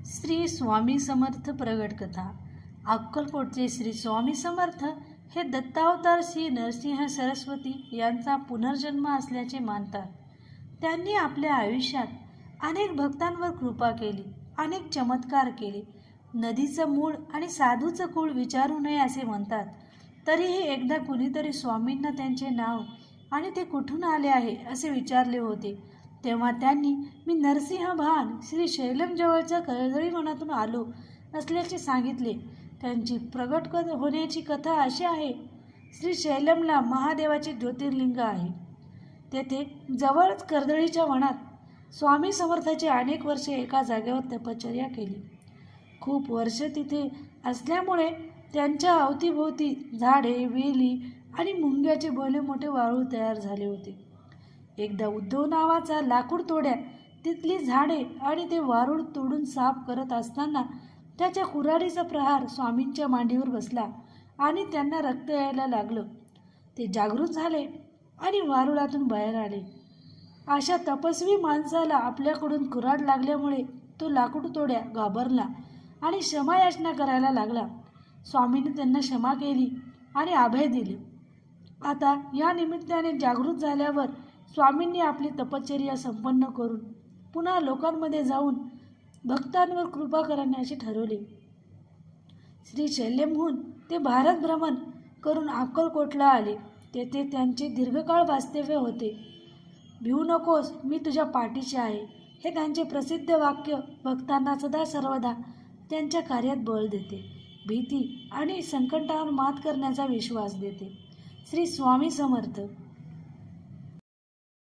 श्री स्वामी समर्थ प्रगट कथा। अक्कलकोटचे श्री स्वामी समर्थ हे दत्तावतार श्री नरसिंह सरस्वती यांचा पुनर्जन्म असल्याचे मानतात। त्यांनी आपल्या आयुष्यात अनेक भक्तांवर कृपा केली, अनेक चमत्कार केले। नदीचं मूळ आणि साधूचं कुळ विचारू नये असे म्हणतात। तरीही एकदा कुणीतरी स्वामींना त्यांचे नाव आणि ते कुठून आले आहे असे विचारले होते। तेव्हा त्यांनी मी नरसिंह भान श्री शैलम जवळच्या कर्दळी वनातून आलो असल्याचे सांगितले। त्यांची प्रगट होण्याची कथा अशी आहे, श्री शैलमला महादेवाचे ज्योतिर्लिंग आहे। तेथे जवळच कर्दळीच्या वनात स्वामी समर्थाची अनेक वर्षे एका जागेवर तपश्चर्या केली। खूप वर्ष तिथे असल्यामुळे त्यांच्या अवतीभोवती झाडे, वेली आणि मुंग्याचे भले मोठे वाळू तयार झाले होते। एकदा उद्धव नावाचा लाकूड तोड्या तिथली झाडे आणि ते वारूळ तोडून साफ करत असताना त्याच्या कुऱ्हाडीचा प्रहार स्वामींच्या मांडीवर बसला आणि त्यांना रक्त यायला लागलं। ते जागृत झाले आणि वारुळातून बाहेर आले। अशा तपस्वी माणसाला आपल्याकडून कुऱ्हाड लागल्यामुळे तो लाकूड तोड्या घाबरला आणि क्षमायाचना करायला लागला। स्वामींनी त्यांना क्षमा केली आणि अभय दिले। आता या निमित्ताने जागृत झाल्यावर स्वामींनी आपली तपश्चर्या संपन्न करून पुन्हा लोकांमध्ये जाऊन भक्तांवर कृपा करण्याचे ठरवले। श्री शैल्यमहून ते भारत भ्रमण करून अक्कलकोटला आले। तेथे त्यांचे दीर्घकाळ वास्तव्य होते। भिवू नकोस, मी तुझ्या पाठीशी आहे, हे त्यांचे प्रसिद्ध वाक्य भक्तांना सदा सर्वदा त्यांच्या कार्यात बळ देते, भीती आणि संकटावर मात करण्याचा विश्वास देते। श्री स्वामी समर्थ।